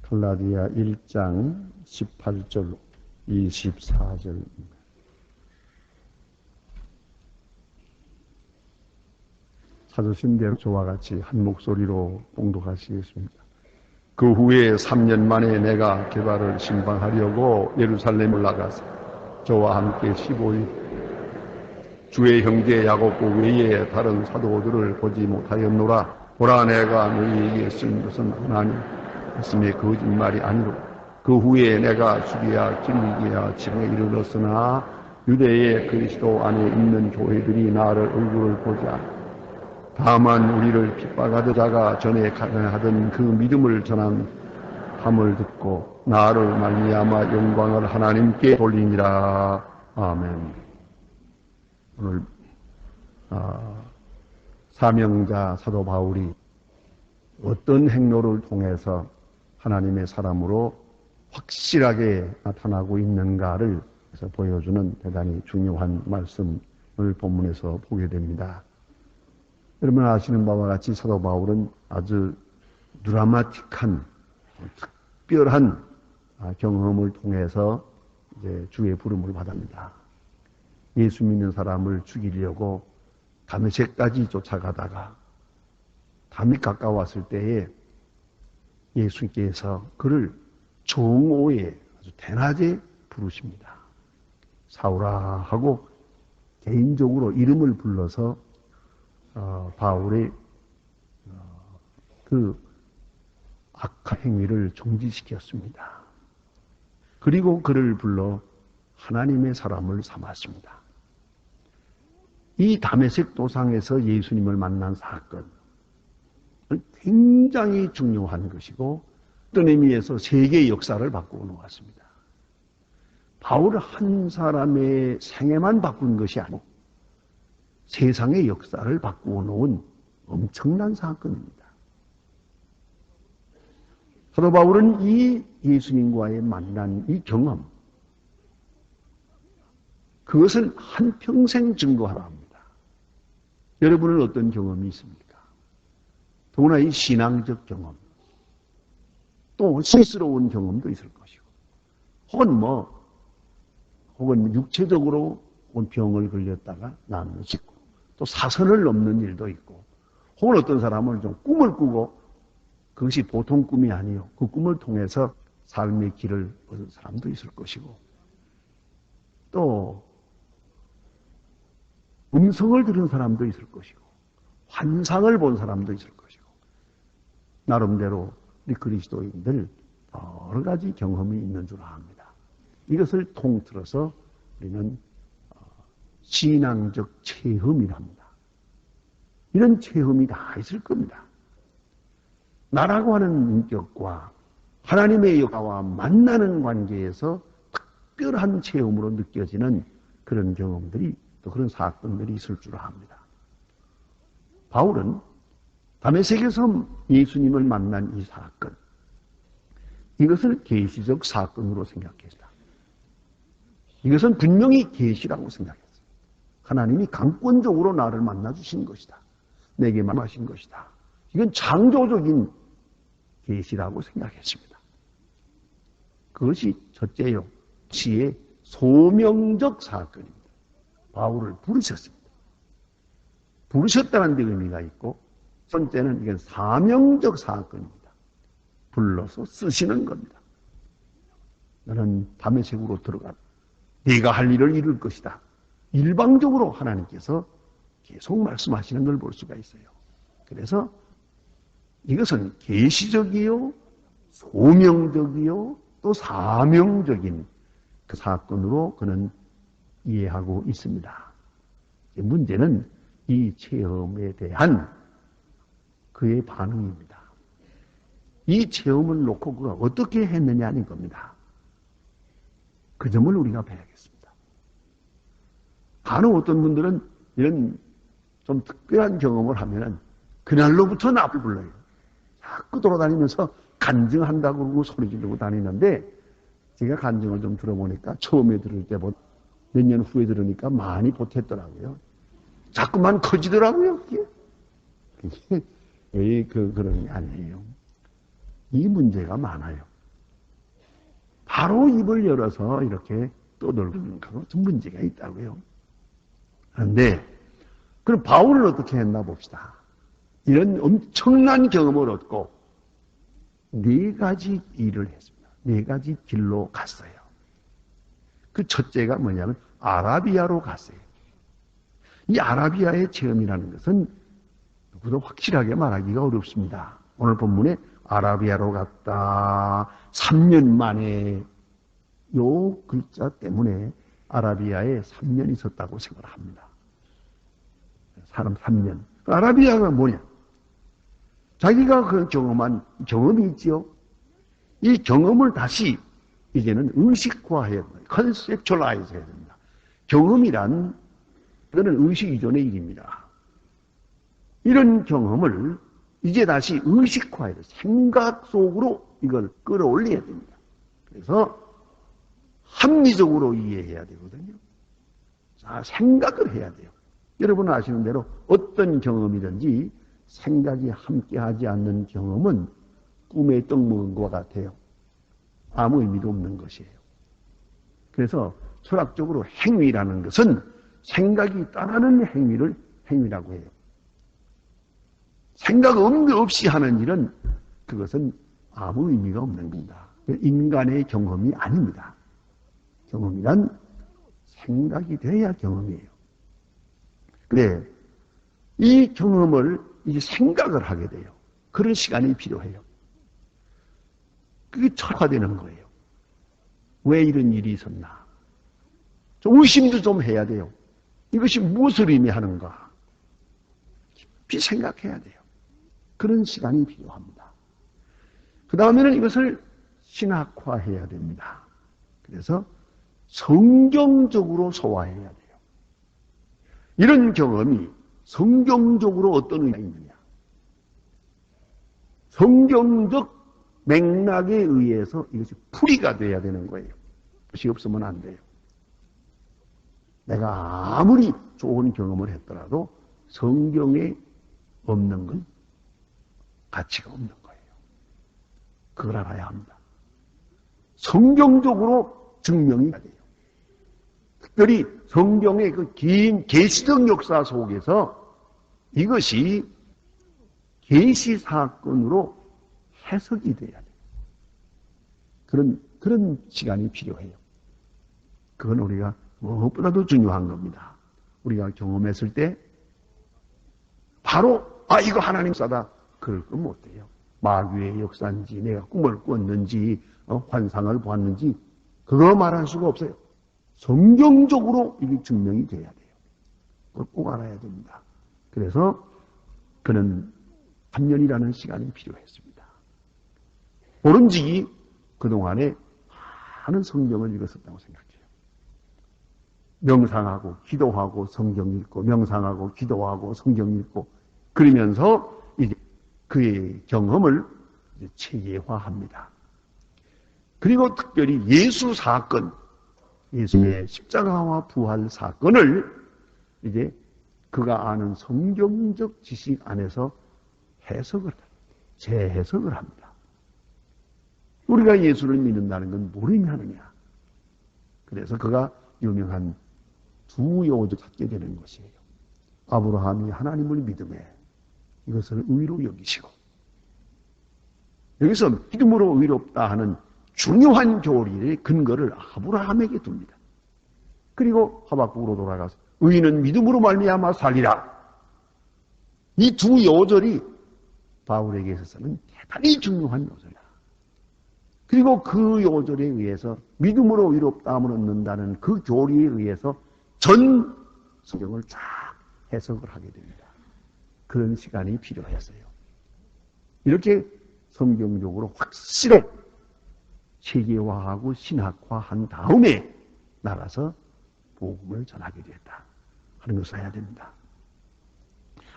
갈라디아 1장 18절 24절입니다. 찾으신 대로 저와 같이 한 목소리로 봉독하시겠습니다. 그 후에 3년 만에 내가 게바를 신방하려고 예루살렘 올라가서 저와 함께 15일 주의 형제 야고보 외에 다른 사도들을 보지 못하였노라. 보라, 내가 너희에게 쓴 것은 하나님 말씀의 거짓말이 아니로. 그 후에 내가 주기야 길리기야 지방에 이르렀으나 유대의 그리스도 안에 있는 교회들이 나를 얼굴을 보지 않아. 다만 우리를 핍박하던 자가 전에 하던 그 믿음을 전한 함을 듣고 나를 말미암아 영광을 하나님께 돌리니라. 아멘. 오늘 사명자 사도 바울이 어떤 행로를 통해서 하나님의 사람으로 확실하게 나타나고 있는가를 보여주는 대단히 중요한 말씀을 본문에서 보게 됩니다. 여러분 아시는 바와 같이 사도 바울은 아주 드라마틱한 특별한 경험을 통해서 이제 주의 부름을 받습니다. 예수 믿는 사람을 죽이려고 다메섹까지 쫓아가다가 담이 가까웠을 때에 예수께서 그를 정오에 아주 대낮에 부르십니다. 사울아 하고 개인적으로 이름을 불러서 바울의 그 악한 행위를 정지시켰습니다. 그리고 그를 불러 하나님의 사람을 삼았습니다. 이 다메섹 도상에서 예수님을 만난 사건은 굉장히 중요한 것이고 어떤 의미에서 세계의 역사를 바꾸어 놓았습니다. 바울 한 사람의 생애만 바꾼 것이 아니고 세상의 역사를 바꾸어 놓은 엄청난 사건입니다. 사도 바울은 이 예수님과의 만난 이 경험, 그것을 한평생 증거하라 합니다. 여러분은 어떤 경험이 있습니까? 더구나 이 신앙적 경험, 또 스스러운 경험도 있을 것이고, 혹은 육체적으로 병을 걸렸다가 낫는 것이 있고, 또 사선을 넘는 일도 있고, 혹은 어떤 사람은 좀 꿈을 꾸고 그것이 보통 꿈이 아니요, 그 꿈을 통해서 삶의 길을 얻은 사람도 있을 것이고, 또 음성을 들은 사람도 있을 것이고, 환상을 본 사람도 있을 것이고, 나름대로 우리 그리스도인들 여러 가지 경험이 있는 줄 압니다. 이것을 통틀어서 우리는 신앙적 체험이랍니다. 이런 체험이 다 있을 겁니다. 나라고 하는 인격과 하나님의 역사와 만나는 관계에서 특별한 체험으로 느껴지는 그런 경험들이, 또 그런 사건들이 있을 줄 압니다. 바울은 다메섹에서 예수님을 만난 이 사건, 이것을 계시적 사건으로 생각했다. 이것은 분명히 계시라고 생각했어요. 하나님이 강권적으로 나를 만나주신 것이다. 내게 말씀하신 것이다. 이건 창조적인 계시라고 생각했습니다. 그것이 첫째요, 시의 소명적 사건입니다. 바울을 부르셨습니다. 부르셨다는 데 의미가 있고, 첫째는 이건 사명적 사건입니다. 불러서 쓰시는 겁니다. 너는 다메섹으로 들어가 네가 할 일을 이룰 것이다. 일방적으로 하나님께서 계속 말씀하시는 걸 볼 수가 있어요. 그래서 이것은 계시적이요, 소명적이요, 또 사명적인 그 사건으로 그는 이해하고 있습니다. 문제는 이 체험에 대한 그의 반응입니다. 이 체험을 놓고 그가 어떻게 했느냐는 겁니다. 그 점을 우리가 봐야겠습니다. 간혹 어떤 분들은 이런 좀 특별한 경험을 하면은 그날로부터 나를 불러요. 자꾸 돌아다니면서 간증한다고 그러고 소리 지르고 다니는데, 제가 간증을 좀 들어보니까 처음에 들을 때보다 몇 년 후에 들으니까 많이 보탰더라고요. 자꾸만 커지더라고요, 그게. 왜 그런 게 아니에요. 이 문제가 많아요. 바로 입을 열어서 이렇게 떠들는 거는 좀 문제가 있다고요. 그런데 그럼 바울은 어떻게 했나 봅시다. 이런 엄청난 경험을 얻고 네 가지 일을 했습니다. 네 가지 길로 갔어요. 그 첫째가 뭐냐면 아라비아로 갔어요. 이 아라비아의 체험이라는 것은 누구도 확실하게 말하기가 어렵습니다. 오늘 본문에 아라비아로 갔다 3년 만에 요 글자 때문에 아라비아에 3년 있었다고 생각을 합니다. 사람 3년. 아라비아가 뭐냐? 자기가 그 경험한 경험이 있지요. 이 경험을 다시 이제는 의식화해야 됩니다. 컨셉츄얼라이즈 해야 됩니다. 경험이란 그거는 의식 이전의 일입니다. 이런 경험을 이제 다시 의식화해야 돼요. 생각 속으로 이걸 끌어올려야 됩니다. 그래서 합리적으로 이해해야 되거든요. 자, 생각을 해야 돼요. 여러분 아시는 대로 어떤 경험이든지 생각이 함께하지 않는 경험은 꿈에 떡 먹은 것 같아요. 아무 의미도 없는 것이에요. 그래서 철학적으로 행위라는 것은 생각이 따르는 행위를 행위라고 해요. 생각 없이 하는 일은 그것은 아무 의미가 없는 겁니다. 인간의 경험이 아닙니다. 경험이란 생각이 돼야 경험이에요. 그래, 이 경험을 이제 생각을 하게 돼요. 그런 시간이 필요해요. 그게 철화되는 거예요. 왜 이런 일이 있었나? 좀 의심도 좀 해야 돼요. 이것이 무엇을 의미하는가? 깊이 생각해야 돼요. 그런 시간이 필요합니다. 그 다음에는 이것을 신학화해야 됩니다. 그래서 성경적으로 소화해야 돼요. 이런 경험이 성경적으로 어떤 의미가 있느냐? 성경적 맥락에 의해서 이것이 풀이가 돼야 되는 거예요. 그것이 없으면 안 돼요. 내가 아무리 좋은 경험을 했더라도 성경에 없는 건 가치가 없는 거예요. 그걸 알아야 합니다. 성경적으로 증명이 돼요. 특별히 성경의 그 긴 계시적 역사 속에서 이것이 계시 사건으로 해석이 돼야 돼요. 그런 시간이 필요해요. 그건 우리가 무엇보다도 중요한 겁니다. 우리가 경험했을 때 바로 이거 하나님 사다 그럴 건 못 돼요. 마귀의 역사인지 내가 꿈을 꿨는지 환상을 보았는지 그거 말할 수가 없어요. 성경적으로 이게 증명이 돼야 돼요. 그걸 꼭 알아야 됩니다. 그래서 그는 3년이라는 시간이 필요했습니다. 옳은지 그동안에 많은 성경을 읽었었다고 생각해요. 명상하고 기도하고 성경 읽고 명상하고 기도하고 성경 읽고 그러면서 이제 그의 경험을 이제 체계화합니다. 그리고 특별히 예수 사건, 예수의 십자가와 부활 사건을 이제 그가 아는 성경적 지식 안에서 재해석을 합니다. 우리가 예수를 믿는다는 건 뭘 의미하느냐? 그래서 그가 유명한 두 요소를 찾게 되는 것이에요. 아브라함이 하나님을 믿음에 이것을 의로 여기시고 여기서 믿음으로 의롭다 하는 중요한 교리의 근거를 아브라함에게 둡니다. 그리고 하박국으로 돌아가서 의인은 믿음으로 말미암아 살리라. 이 두 요절이 바울에게 있어서는 대단히 중요한 요절이다. 그리고 그 요절에 의해서 믿음으로 의롭다함을 얻는다는 그 교리에 의해서 전 성경을 쫙 해석을 하게 됩니다. 그런 시간이 필요했어요. 이렇게 성경적으로 확실히 체계화하고 신학화한 다음에 나가서 복음을 전하게 됐다 하는 것을 해야 됩니다.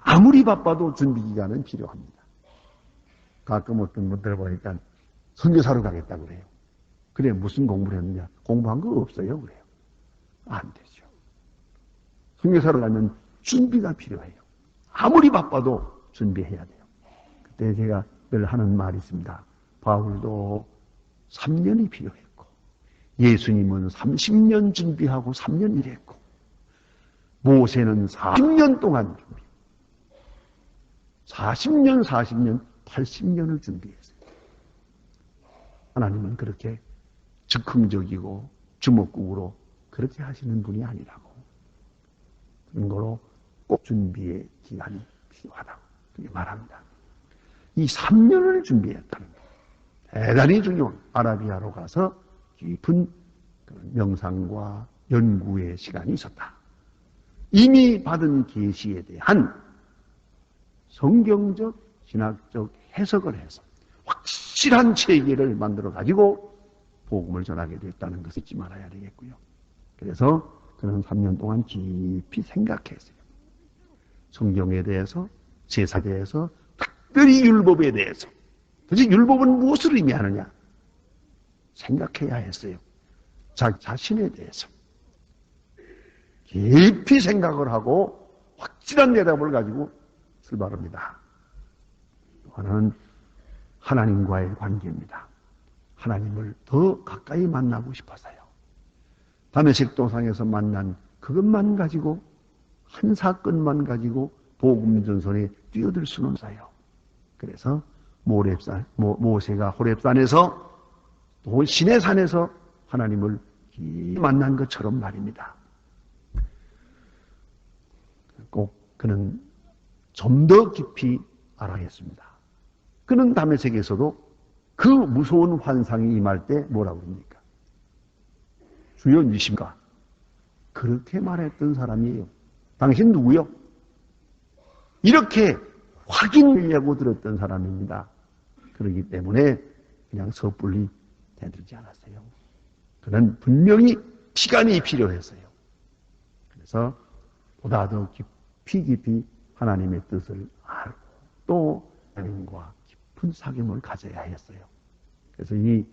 아무리 바빠도 준비 기간은 필요합니다. 가끔 어떤 분들 보니까 선교사로 가겠다고 그래요. 그래 무슨 공부를 했느냐? 공부한 거 없어요 그래요. 안 되죠. 선교사로 가면 준비가 필요해요. 아무리 바빠도 준비해야 돼요. 그때 제가 늘 하는 말이 있습니다. 바울도 3년이 필요했고 예수님은 30년 준비하고 3년 일했고, 모세는 40년 동안 준비, 40년, 80년을 준비했어요. 하나님은 그렇게 즉흥적이고 주먹국으로 그렇게 하시는 분이 아니라고. 그런 거로 꼭 준비의 기간이 필요하다고 그렇게 말합니다. 이 3년을 준비했다는 거 대단히 중요한, 아라비아로 가서 깊은 명상과 연구의 시간이 있었다. 이미 받은 계시에 대한 성경적, 신학적 해석을 해서 확실한 체계를 만들어 가지고 복음을 전하게 됐다는 것을 잊지 말아야 되겠고요. 그래서 그는 3년 동안 깊이 생각했어요. 성경에 대해서, 제사에 대해서, 특별히 율법에 대해서. 도대체 율법은 무엇을 의미하느냐? 생각해야 했어요. 자기 자신에 대해서. 깊이 생각을 하고 확실한 대답을 가지고 출발합니다. 또 하나는 하나님과의 관계입니다. 하나님을 더 가까이 만나고 싶어서요. 다메섹 도상에서 만난 그것만 가지고, 한 사건만 가지고 복음 전선에 뛰어들 수는 없어요. 그래서 모세가 호렙산에서 또 시내산에서 하나님을 만난 것처럼 말입니다. 꼭 그는 좀 더 깊이 알아야겠습니다. 그는 다메섹에서도 그 무서운 환상이 임할 때 뭐라고 합니까? 주여 누구십니까? 그렇게 말했던 사람이에요. 당신 누구요? 이렇게 확인하려고 들었던 사람입니다. 그렇기 때문에 그냥 섣불리 대들지 않았어요. 그는 분명히 시간이 필요했어요. 그래서 보다 더 깊이 하나님의 뜻을 알고 또 하나님과 깊은 사귐을 가져야 했어요. 그래서 이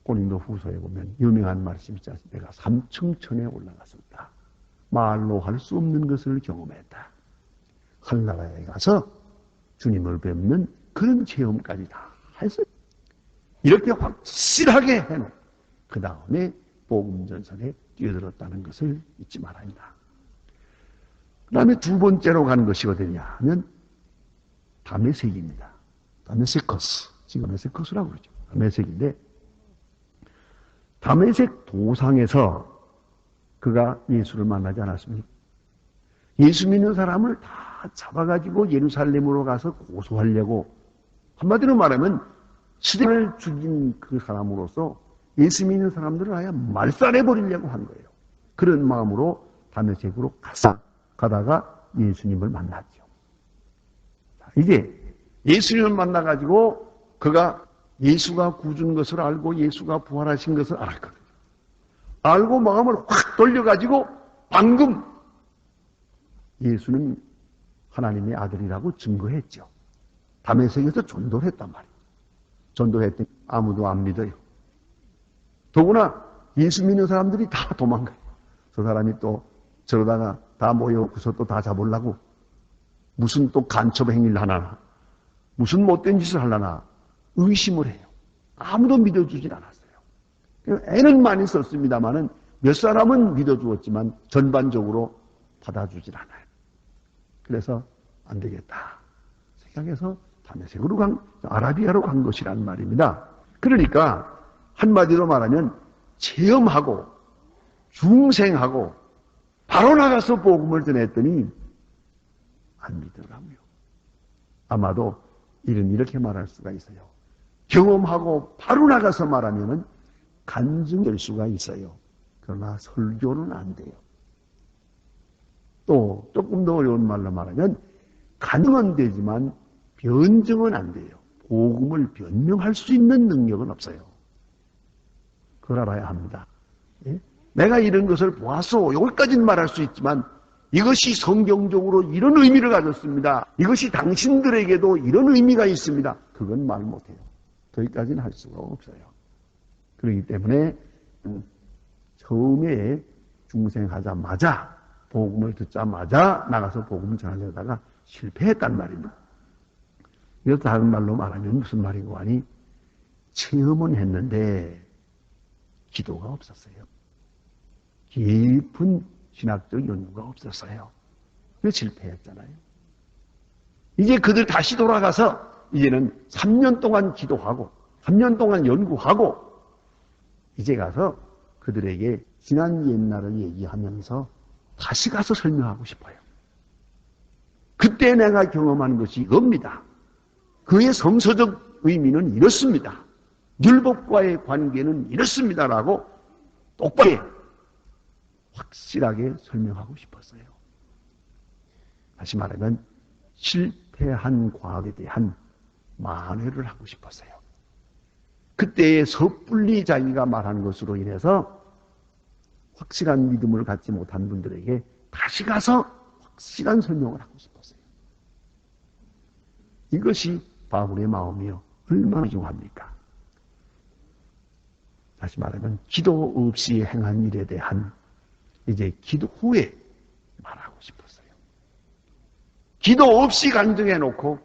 고린도 후서에 보면 유명한 말씀이 있지 않습니까? 내가 삼층천에 올라갔었다. 말로 할 수 없는 것을 경험했다. 하늘나라에 가서 주님을 뵙는 그런 체험까지 다 했어요. 이렇게 확실하게 해놓고 그 다음에 복음 전선에 뛰어들었다는 것을 잊지 말아야 한다. 그 다음에 두 번째로 가는 것이 어디냐 하면 다메섹입니다. 다메섹커스. 지금 다메섹커스라고 그러죠. 다메섹인데 다메섹 도상에서 그가 예수를 만나지 않았습니까? 예수 믿는 사람을 다 잡아가지고 예루살렘으로 가서 고소하려고, 한마디로 말하면 스데반을 죽인 그 사람으로서 예수 믿는 사람들을 아예 말살해버리려고 한 거예요. 그런 마음으로 다메섹으로 가다가 예수님을 만났죠. 이제 예수님을 만나가지고 그가 예수가 구준 것을 알고 예수가 부활하신 것을 알았거든요. 알고 마음을 확 돌려가지고 방금 예수는 하나님의 아들이라고 증거했죠. 다메섹에서 전도를 했단 말이에요. 전도했더니 아무도 안 믿어요. 더구나 예수 믿는 사람들이 다 도망가요. 저 사람이 또 저러다가 다 모여서 또 다 잡으려고 무슨 또 간첩 행위를 하나, 무슨 못된 짓을 하려나 의심을 해요. 아무도 믿어주질 않았어요. 애는 많이 썼습니다만은 몇 사람은 믿어주었지만 전반적으로 받아주질 않아요. 그래서 안 되겠다 생각해서 다메섹으로 아라비아로 간 것이란 말입니다. 그러니까 한마디로 말하면 체험하고 중생하고 바로 나가서 복음을 전했더니 안 믿더라고요. 아마도 이렇게 말할 수가 있어요. 경험하고 바로 나가서 말하면은 간증될 수가 있어요. 그러나 설교는 안 돼요. 또 조금 더 어려운 말로 말하면 간증은 되지만 변증은 안 돼요. 복음을 변명할 수 있는 능력은 없어요. 그걸 알아야 합니다. 예? 내가 이런 것을 보았어. 여기까지는 말할 수 있지만 이것이 성경적으로 이런 의미를 가졌습니다. 이것이 당신들에게도 이런 의미가 있습니다. 그건 말 못해요. 거기까지는 할 수가 없어요. 그렇기 때문에 처음에 중생하자마자 복음을 듣자마자 나가서 복음을 전하려다가 실패했단 말입니다. 이거 다른 말로 말하면 무슨 말이고 하니 체험은 했는데 기도가 없었어요. 깊은 신학적 연구가 없었어요. 그래서 실패했잖아요. 이제 그들 다시 돌아가서 이제는 3년 동안 기도하고 3년 동안 연구하고 이제 가서 그들에게 지난 옛날을 얘기하면서 다시 가서 설명하고 싶어요. 그때 내가 경험한 것이 이겁니다. 그의 성서적 의미는 이렇습니다. 율법과의 관계는 이렇습니다라고 똑바로 확실하게 설명하고 싶었어요. 다시 말하면 실패한 과학에 대한 만회를 하고 싶었어요. 그때의 섣불리 자기가 말한 것으로 인해서 확실한 믿음을 갖지 못한 분들에게 다시 가서 확실한 설명을 하고 싶었어요. 이것이 바울의 마음이요. 얼마나 중요합니까? 다시 말하면 기도 없이 행한 일에 대한 이제 기도 후에 말하고 싶었어요. 기도 없이 간증해 놓고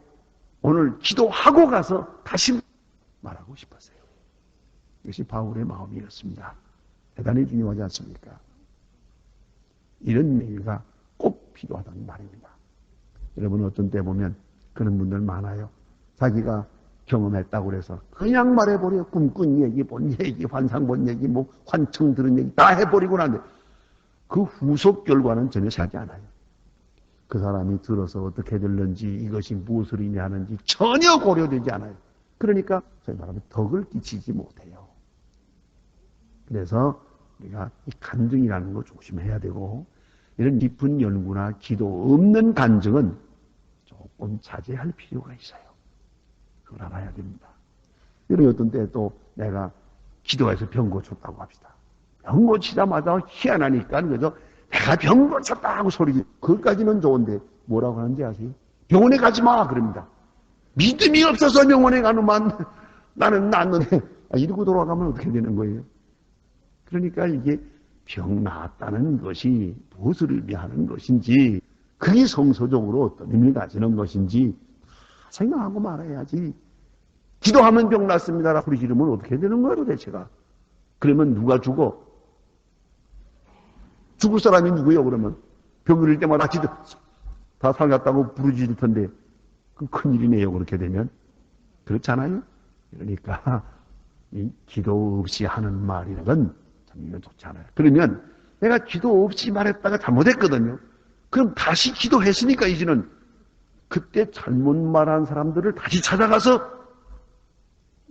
오늘 기도하고 가서 다시 말하고 싶었어요. 이것이 바울의 마음이었습니다. 대단히 중요하지 않습니까? 이런 얘기가 꼭 필요하다는 말입니다. 여러분 어떤 때 보면 그런 분들 많아요. 자기가 경험했다고 그래서 그냥 말해버려. 꿈꾼 얘기, 본 얘기, 환상 본 얘기, 뭐 환청 들은 얘기 다 해버리고 나는데 그 후속 결과는 전혀 하지 않아요. 그 사람이 들어서 어떻게 들는지 이것이 무엇을 의미하는지 전혀 고려되지 않아요. 그러니까 저희 말하면 덕을 끼치지 못해요. 그래서 우리가 이 간증이라는 거 조심해야 되고 이런 깊은 연구나 기도 없는 간증은 조금 자제할 필요가 있어요. 그걸 알아야 됩니다. 이런 어떤 때 또 내가 기도해서 병 고쳤다고 합시다. 병 고치자마자 희한하니까 그래서 내가 병 고쳤다 하고 소리 그것까지는 좋은데 뭐라고 하는지 아세요? 병원에 가지 마 그럽니다. 믿음이 없어서 병원에 가는만 나는 낫는데 이러고 돌아가면 어떻게 되는 거예요? 그러니까 이게 병 나았다는 것이 무엇을 의미하는 것인지 그게 성서적으로 어떤 의미를 가지는 것인지 생각하고 말해야지. 기도하면 병 났습니다라고 부르시면 어떻게 되는 거예요 도대체가? 그러면 누가 죽어? 죽을 사람이 누구예요 그러면? 병 걸릴 때마다 다 살았다고 부르짖을 텐데 그 큰일이네요 그렇게 되면. 그렇잖아요? 그러니까 이 기도 없이 하는 말이라는 건 참 좋지 않아요. 그러면 내가 기도 없이 말했다가 잘못했거든요. 그럼 다시 기도했으니까 이제는 그때 잘못 말한 사람들을 다시 찾아가서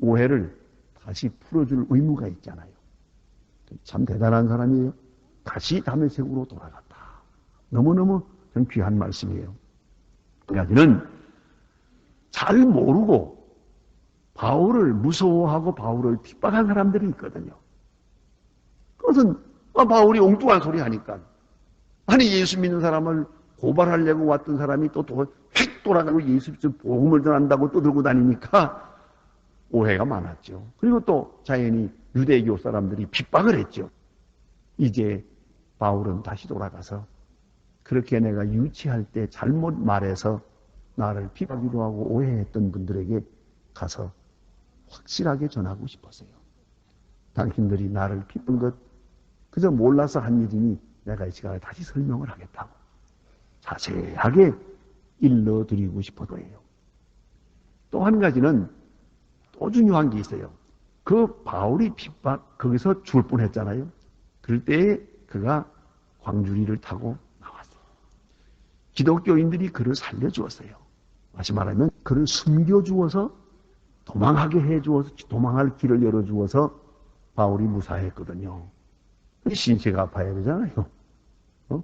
오해를 다시 풀어줄 의무가 있잖아요. 참 대단한 사람이에요. 다시 다메섹으로 돌아갔다. 너무너무 좀 귀한 말씀이에요. 그까지는 잘 모르고 바울을 무서워하고 바울을 핍박한 사람들이 있거든요. 그것은 바울이 엉뚱한 소리 하니까 아니 예수 믿는 사람을 고발하려고 왔던 사람이 또 휙 돌아가고 예수 복음을 전한다고 또 들고 다니니까 오해가 많았죠. 그리고 또 자연히 유대교 사람들이 핍박을 했죠. 이제 바울은 다시 돌아가서 그렇게 내가 유치할 때 잘못 말해서 나를 핍박하기도 하고 오해했던 분들에게 가서 확실하게 전하고 싶었어요. 당신들이 나를 핍박한 것 그저 몰라서 한 일이니 내가 이 시간에 다시 설명을 하겠다고 자세하게 일러드리고 싶어서예요. 또 한 가지는 또 중요한 게 있어요. 그 바울이 핍박 거기서 죽을 뻔했잖아요. 그럴 때 그가 광주리를 타고 나왔어요. 기독교인들이 그를 살려주었어요. 다시 말하면 그를 숨겨주어서 도망하게 해주어서 도망할 길을 열어주어서 바울이 무사했거든요. 신세가 아파야 되잖아요.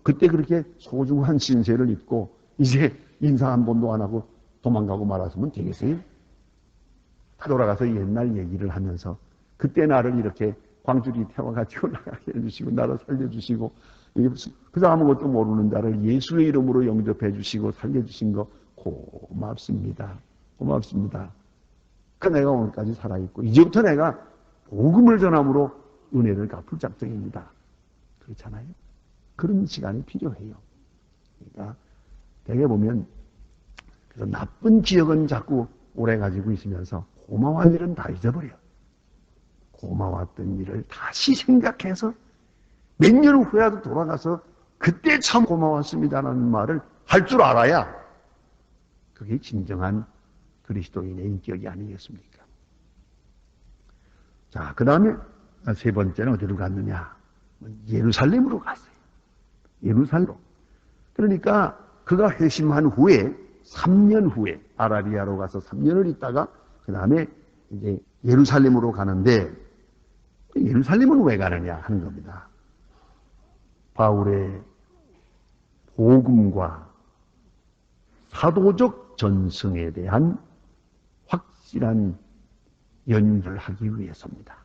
그때 그렇게 소중한 신세를 잊고 이제 인사 한 번도 안 하고 도망가고 말았으면 되겠어요? 돌아가서 옛날 얘기를 하면서 그때 나를 이렇게 광주리 태워가지고 나가게 해주시고 나를 살려주시고 그저 아무것도 모르는 나를 예수의 이름으로 영접해 주시고 살려주신 거 고맙습니다. 고맙습니다. 그 내가 오늘까지 살아있고 이제부터 내가 복음을 전함으로 은혜를 갚을 작정입니다. 그렇잖아요? 그런 시간이 필요해요. 그러니까 대개 보면 그래서 나쁜 기억은 자꾸 오래 가지고 있으면서 고마워할 일은 다 잊어버려요. 고마웠던 일을 다시 생각해서 몇 년 후에라도 돌아가서 그때 참 고마웠습니다라는 말을 할 줄 알아야 그게 진정한 그리스도인의 인격이 아니겠습니까? 자, 그 다음에 세 번째는 어디로 갔느냐? 예루살렘으로 갔어요. 예루살렘으로. 그러니까 그가 회심한 후에 3년 후에 아라비아로 가서 3년을 있다가 그 다음에 이제 예루살렘으로 가는데 예루살렘은 왜 가느냐 하는 겁니다. 바울의 복음과 사도적 전승에 대한 확실한 연결을 하기 위해서입니다.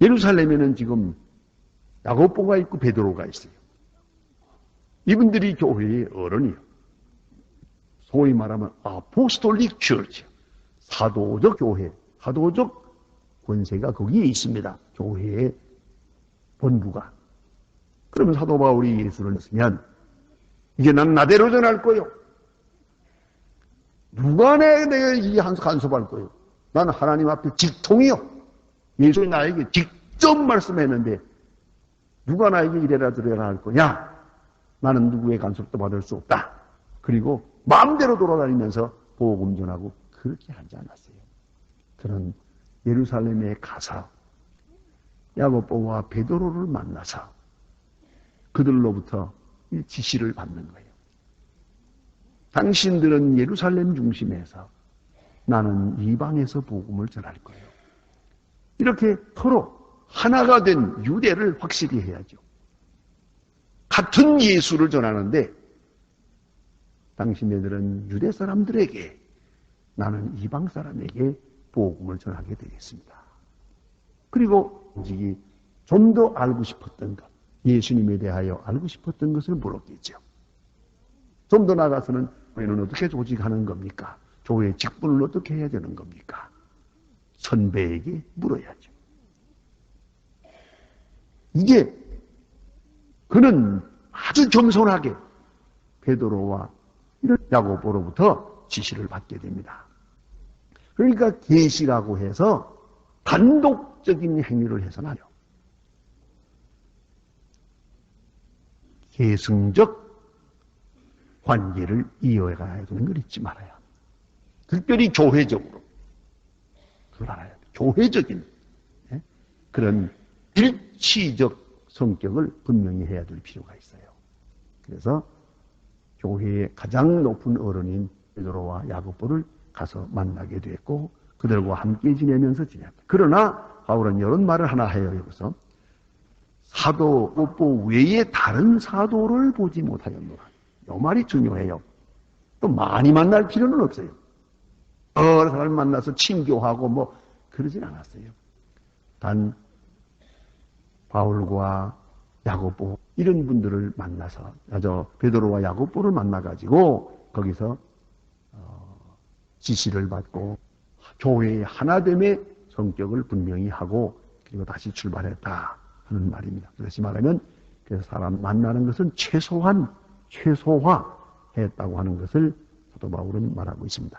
예루살렘에는 지금 야고보가 있고 베드로가 있어요. 이분들이 교회의 어른이요. 소위 말하면 아포스톨릭 처치, 사도적 교회, 사도적 권세가 거기에 있습니다. 교회의 본부가. 그러면 사도 바울이 예수를 믿으면 이제 난 나대로 전할 거요. 누가 내가 이 간섭할 거요. 나는 하나님 앞에 직통이요. 예수님 나에게 직접 말씀했는데 누가 나에게 이래라 저래라 할 거냐? 나는 누구의 간섭도 받을 수 없다. 그리고 마음대로 돌아다니면서 복음 전하고 그렇게 하지 않았어요. 그런 예루살렘에 가서 야고보와 베드로를 만나서 그들로부터 지시를 받는 거예요. 당신들은 예루살렘 중심에서 나는 이방에서 복음을 전할 거예요. 이렇게 서로 하나가 된 유대를 확실히 해야죠. 같은 예수를 전하는데 당신네들은 유대 사람들에게 나는 이방 사람에게 복음을 전하게 되겠습니다. 그리고 좀 더 알고 싶었던 것, 예수님에 대하여 알고 싶었던 것을 물었겠죠. 좀 더 나아가서는 교회는 어떻게 조직하는 겁니까? 교회의 직분을 어떻게 해야 되는 겁니까? 선배에게 물어야죠. 이게 그는 아주 겸손하게 베드로와 이런 야고보로부터 지시를 받게 됩니다. 그러니까 계시라고 해서 단독적인 행위를 해서는 안 돼요. 계승적 관계를 이어가야 되는 걸 잊지 말아야 합니다. 특별히 교회적으로 그걸 알아야 돼요. 교회적인 그런 일치적 성격을 분명히 해야 될 필요가 있어요. 그래서 교회의 가장 높은 어른인 베드로와 야고보를 가서 만나게 됐고 그들과 함께 지내면서 지냈다. 그러나 바울은 이런 말을 하나 해요. 여기서 사도 야고보 외에 다른 사도를 보지 못하였노라. 이 말이 중요해요. 또 많이 만날 필요는 없어요. 여러 사람을 만나서 친교하고 뭐 그러진 않았어요. 단 바울과 야고보 이런 분들을 만나서 베드로와 야고보를 만나가지고 거기서 지시를 받고 교회의 하나됨의 성격을 분명히 하고 그리고 다시 출발했다 하는 말입니다. 그렇지 말하면 그래서 사람 만나는 것은 최소화했다고 하는 것을 사도 바울은 말하고 있습니다.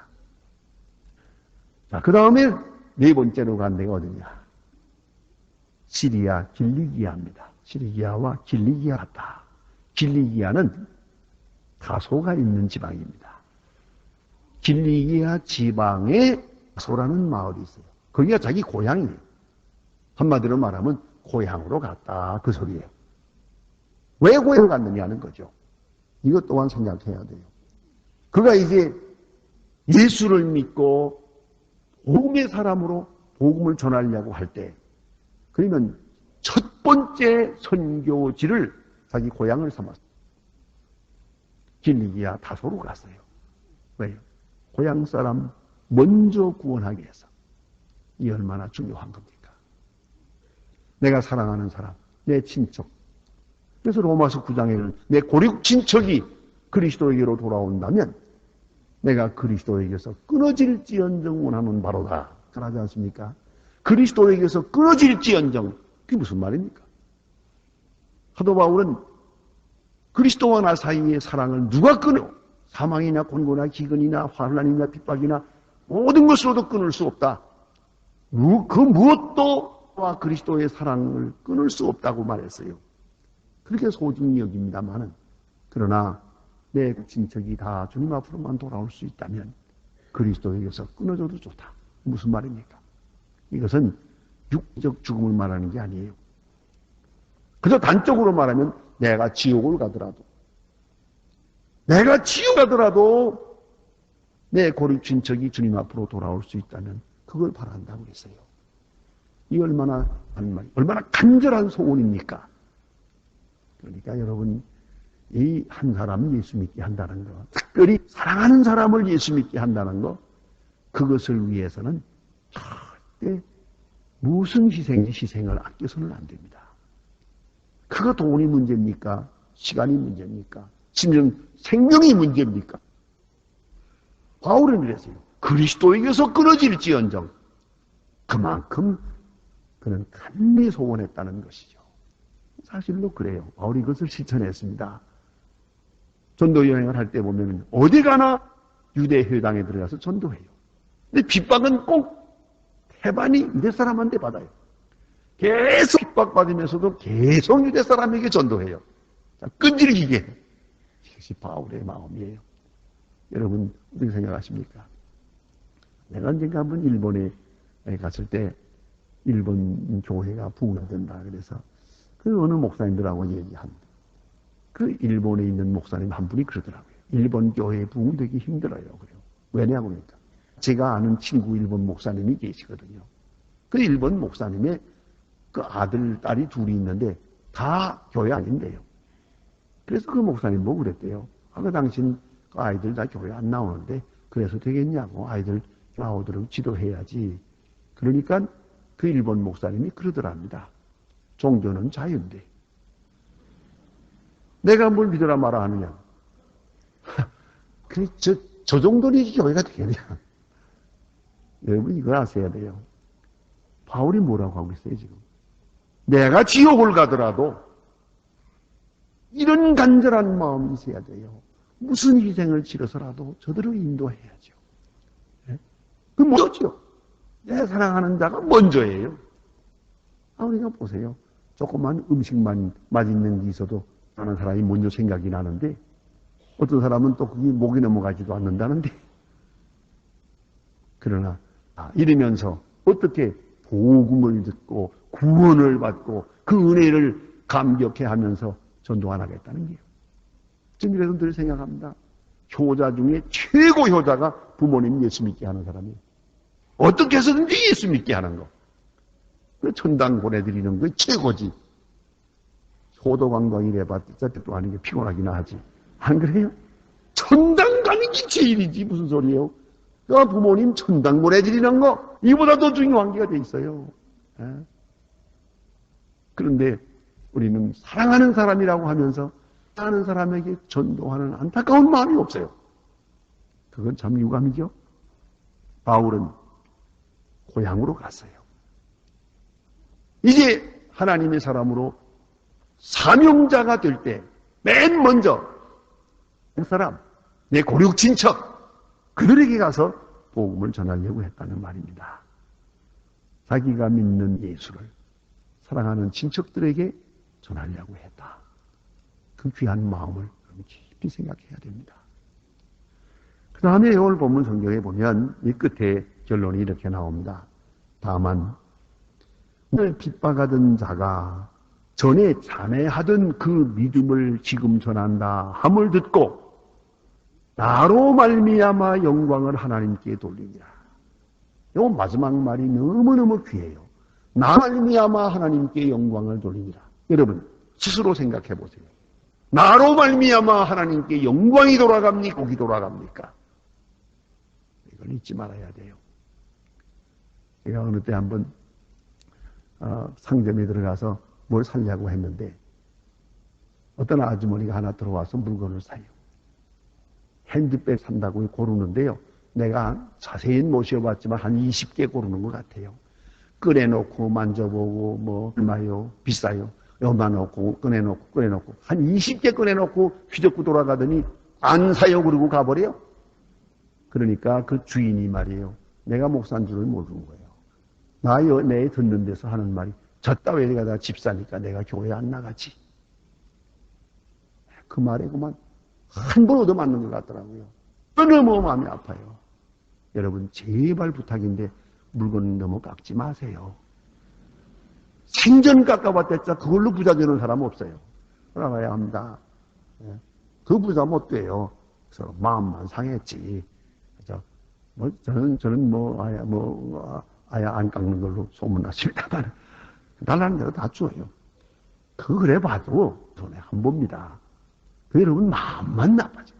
자, 그 다음에 네 번째로 간 데가 어디냐? 시리아 길리기아입니다. 시리아와 길리기아 같다. 길리기아는 다소가 있는 지방입니다. 길리기아 지방에 다소라는 마을이 있어요. 거기가 자기 고향이에요. 한마디로 말하면 고향으로 갔다 그 소리예요. 왜 고향을 갔느냐는 거죠. 이것 또한 생각해야 돼요. 그가 이제 예수를 믿고 복음의 사람으로 복음을 전하려고 할 때 그러면 첫 번째 선교지를 자기 고향을 삼았어요. 길리기아 다소로 갔어요. 왜요? 고향 사람 먼저 구원하기 위해서. 이 얼마나 중요한 겁니까? 내가 사랑하는 사람, 내 친척. 그래서 로마서 9장에는 내 고륙 친척이 그리스도에게로 돌아온다면 내가 그리스도에게서 끊어질지언정 원하는 바로다. 그러지 않습니까? 그리스도에게서 끊어질지언정. 그게 무슨 말입니까? 사도 바울은 그리스도와 나 사이의 사랑을 누가 끊어? 사망이나 곤고나 기근이나 환난이나 핍박이나 모든 것으로도 끊을 수 없다. 그 무엇도 와 그리스도의 사랑을 끊을 수 없다고 말했어요. 그렇게 소중히 여깁니다만은, 그러나 내 친척이 다 주님 앞으로만 돌아올 수 있다면 그리스도에게서 끊어져도 좋다. 무슨 말입니까? 이것은 육적 죽음을 말하는 게 아니에요. 그저 단적으로 말하면 내가 지옥을 가더라도 내 고립 친척이 주님 앞으로 돌아올 수 있다면 그걸 바란다고 했어요. 이 얼마나 간절한 소원입니까? 그러니까 여러분, 이 한 사람을 예수 믿게 한다는 것, 특별히 사랑하는 사람을 예수 믿게 한다는 것, 그것을 위해서는 절대 무슨 희생을 아껴서는 안 됩니다. 그거 돈이 문제입니까? 시간이 문제입니까? 심지어 생명이 문제입니까? 바울은 그랬어요. 그리스도에게서 끊어질지언정 그만큼 그는 간절히 소원했다는 것이죠. 사실로 그래요. 바울이 그것을 실천했습니다. 전도 여행을 할 때 보면 어디 가나 유대 회당에 들어가서 전도해요. 근데 핍박은 꼭 태반이 유대 사람한테 받아요. 계속 핍박받으면서도 계속 유대 사람에게 전도해요. 끈질기게. 이것이 바울의 마음이에요. 여러분 어떻게 생각하십니까? 내가 언젠가 한번 일본에 갔을 때 일본 교회가 부흥된다 그래서 그 어느 목사님들하고 얘기합니다. 그 일본에 있는 목사님 한 분이 그러더라고요. 일본 교회에 부흥되기 힘들어요. 그래요. 왜냐고니까 제가 아는 친구 일본 목사님이 계시거든요. 그 일본 목사님의 그 아들, 딸이 둘이 있는데 다 교회 아닌데요. 그래서 그 목사님 보고 그랬대요. 그 당신 그 아이들 다 교회 안 나오는데 그래서 되겠냐고. 아이들 나오도록 지도해야지. 그러니까 그 일본 목사님이 그러더랍니다. 종교는 자유인데 내가 뭘 믿으라 말아 하느냐. 저 정도는 교회가 되겠냐. 여러분 이걸 아셔야 돼요. 바울이 뭐라고 하고 있어요 지금. 내가 지옥을 가더라도 이런 간절한 마음이 있어야 돼요. 무슨 희생을 치러서라도 저들을 인도해야죠. 네? 그 뭐죠? 내 사랑하는 자가 먼저예요. 우리가 보세요. 조그만 음식만 맛있는 게 있어도 다른 사람이 먼저 생각이 나는데 어떤 사람은 또 그게 목이 넘어가지도 않는다는데 그러나 이러면서 어떻게 복음을 듣고 구원을 받고 그 은혜를 감격해하면서 전도 안 하겠다는 게요. 지금 이래서 늘 생각합니다. 효자 중에 최고 효자가 부모님 예수 믿게 하는 사람이에요. 어떻게 해서든지 예수 믿게 하는 거. 그 천당 보내드리는 거 최고지. 효도광광 이래봤자 뜻도 아닌 게 피곤하긴 하지. 안 그래요? 천당 가는 게 제일이지 무슨 소리예요? 그 부모님 천당 보내드리는 거 이보다 더 중요한 게 돼 있어요. 그런데 우리는 사랑하는 사람이라고 하면서 사랑하는 사람에게 전도하는 안타까운 마음이 없어요. 그건 참 유감이죠. 바울은 고향으로 갔어요. 이제 하나님의 사람으로 사명자가 될 때 맨 먼저 그 사람, 내 고륙 친척 그들에게 가서 복음을 전하려고 했다는 말입니다. 자기가 믿는 예수를 사랑하는 친척들에게 전하려고 했다. 그 귀한 마음을 깊이 생각해야 됩니다. 그 다음에 오늘 본문 성경에 보면 이 끝에 결론이 이렇게 나옵니다. 다만 오늘 핍박하던 자가 전에 자매하던 그 믿음을 지금 전한다 함을 듣고 나로 말미암아 영광을 하나님께 돌리니라. 이 마지막 말이 너무너무 귀해요. 나 말미암아 하나님께 영광을 돌리니라. 여러분 스스로 생각해 보세요. 나로 말미암아 하나님께 영광이 돌아갑니까? 복이 돌아갑니까? 이걸 잊지 말아야 돼요. 제가 어느 때 한번 상점에 들어가서 뭘 살려고 했는데 어떤 아주머니가 하나 들어와서 물건을 사요. 핸드백 산다고 고르는데요. 내가 자세히 모셔봤지만 한 20개 고르는 것 같아요. 꺼내놓고 만져보고 뭐 얼마요? 비싸요? 얼마놓고 꺼내놓고 한 20개 꺼내놓고 휘젓고 돌아가더니 안 사요 그러고 가버려요. 그러니까 그 주인이 말이에요. 내가 목사인 줄을 모르는 거예요. 내 듣는 데서 하는 말이 졌다 왜 내가 다 집사니까 내가 교회 안 나가지. 그 말에 그만 한 번 얻어맞는 것 같더라고요. 너무 마음이 아파요. 여러분 제발 부탁인데 물건 너무 깎지 마세요. 생전 깎아봤자 그걸로 부자 되는 사람 없어요. 돌아가야 합니다. 그 부자 못 돼요. 그래서 마음만 상했지. 저는 아예 안 깎는 걸로 소문났습니다만 달라는 대로 다 줘요. 그래 봐도 손에 한 봅니다. 그 여러분 마음만 나빠져요.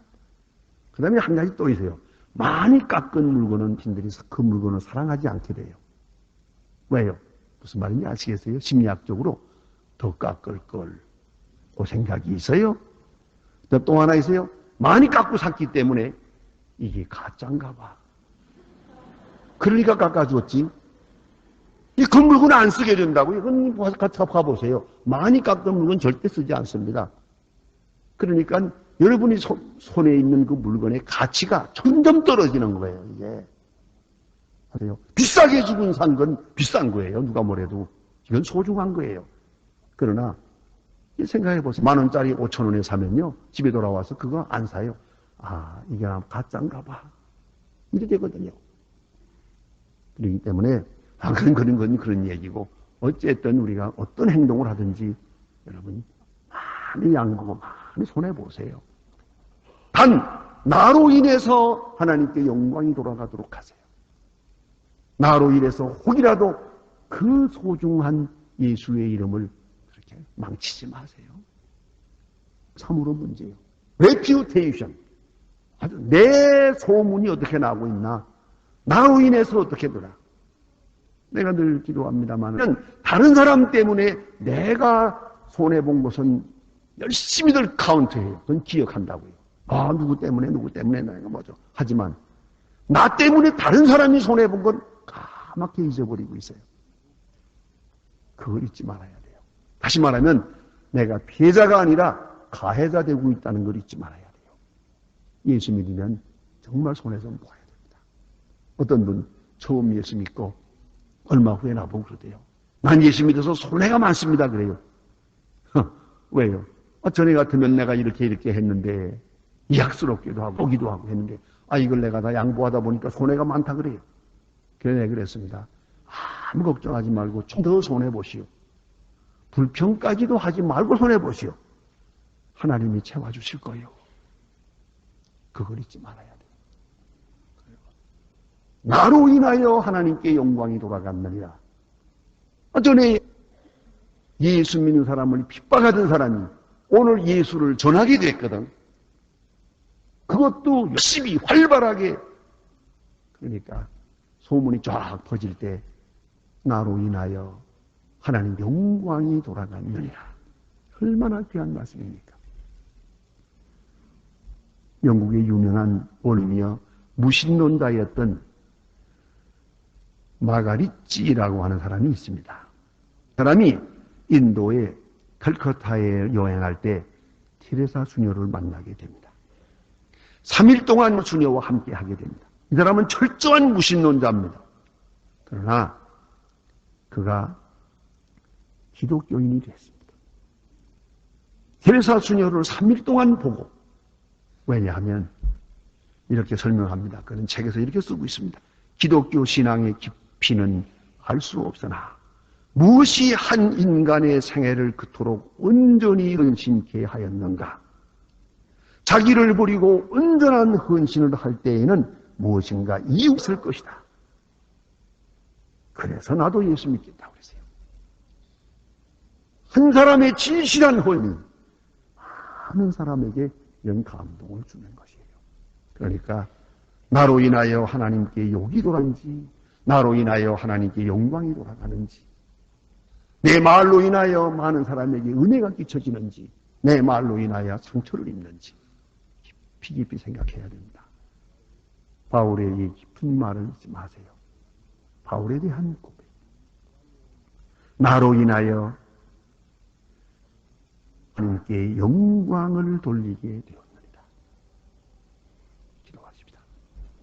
그 다음에 한 가지 또 있어요. 많이 깎은 물건은 빈들이 그 물건을 사랑하지 않게 돼요. 왜요? 무슨 말인지 아시겠어요? 심리학적으로 더 깎을 걸 그 생각이 있어요. 또 하나 있어요. 많이 깎고 샀기 때문에 이게 가짜인가 봐. 그러니까 깎아줬지. 그 물건 안 쓰게 된다고요. 이건 가보세요. 많이 깎은 물건 절대 쓰지 않습니다. 그러니까 여러분이 손에 있는 그 물건의 가치가 점점 떨어지는 거예요, 이게. 아세요? 비싸게 주고 산 건 비싼 거예요. 누가 뭐래도. 이건 소중한 거예요. 그러나, 생각해 보세요. 10,000원짜리 5,000원에 사면요. 집에 돌아와서 그거 안 사요. 아, 이게 가짜인가 봐. 이렇게 되거든요. 그렇기 때문에, 그런 얘기고, 어쨌든 우리가 어떤 행동을 하든지, 여러분, 많이 양보고 많이 손해보세요. 단, 나로 인해서 하나님께 영광이 돌아가도록 하세요. 나로 인해서 혹이라도 그 소중한 예수의 이름을 그렇게 망치지 마세요. 참으로 문제예요. reputation. 아주 내 소문이 어떻게 나고 있나? 나로 인해서 어떻게 되나? 내가 늘 기도합니다만 다른 사람 때문에 내가 손해본 것은 열심히들 카운트해요. 그건 기억한다고요. 아, 누구 때문에 내가 뭐죠. 하지만 나 때문에 다른 사람이 손해본 건 까맣게 잊어버리고 있어요. 그걸 잊지 말아야 돼요. 다시 말하면 내가 피해자가 아니라 가해자 되고 있다는 걸 잊지 말아야 돼요. 예수 믿으면 정말 손해서 모아야 됩니다. 어떤 분 처음 예수 믿고 얼마 후에 나보고 그러대요. 난 예수 믿어서 손해가 많습니다. 그래요. 왜요? 전에 같으면 내가 이렇게 했는데 이악스럽기도 하고 보기도 하고 했는데 이걸 내가 다 양보하다 보니까 손해가 많다 그래요. 그래서 내가 그랬습니다. 아무 걱정하지 말고 좀 더 손해보시오. 불평까지도 하지 말고 손해보시오. 하나님이 채워주실 거예요. 그걸 잊지 말아야 돼요. 나로 인하여 하나님께 영광이 돌아갔느니라. 전에 예수 믿는 사람을 핍박하던 사람이 오늘 예수를 전하게 됐거든. 그것도 열심히 활발하게. 그러니까 소문이 쫙 퍼질 때 나로 인하여 하나님 영광이 돌아갔느니라. 얼마나 귀한 말씀입니까? 영국의 유명한 원리며 무신론자였던 마가리찌라고 하는 사람이 있습니다. 사람이 인도의 칼커타에 여행할 때 테레사 수녀를 만나게 됩니다. 3일 동안 수녀와 함께 하게 됩니다. 이 사람은 철저한 무신론자입니다. 그러나 그가 기독교인이 됐습니다. 테레사 수녀를 3일 동안 보고, 왜냐하면 이렇게 설명합니다. 그런 책에서 이렇게 쓰고 있습니다. 기독교 신앙의 깊이는 알 수 없으나 무엇이 한 인간의 생애를 그토록 온전히 헌신케 하였는가? 자기를 버리고 온전한 헌신을 할 때에는 무엇인가 이웃을 것이다. 그래서 나도 예수 믿겠다고 그랬어요. 한 사람의 진실한 헌신, 많은 사람에게 이런 감동을 주는 것이에요. 그러니까 나로 인하여 하나님께 욕이 돌아가는지, 나로 인하여 하나님께 영광이 돌아가는지, 내 말로 인하여 많은 사람에게 은혜가 끼쳐지는지, 내 말로 인하여 상처를 입는지 깊이 생각해야 됩니다. 바울의 이 깊은 말을 잊지 마세요. 바울에 대한 고백. 나로 인하여 하나님께 영광을 돌리게 되었다.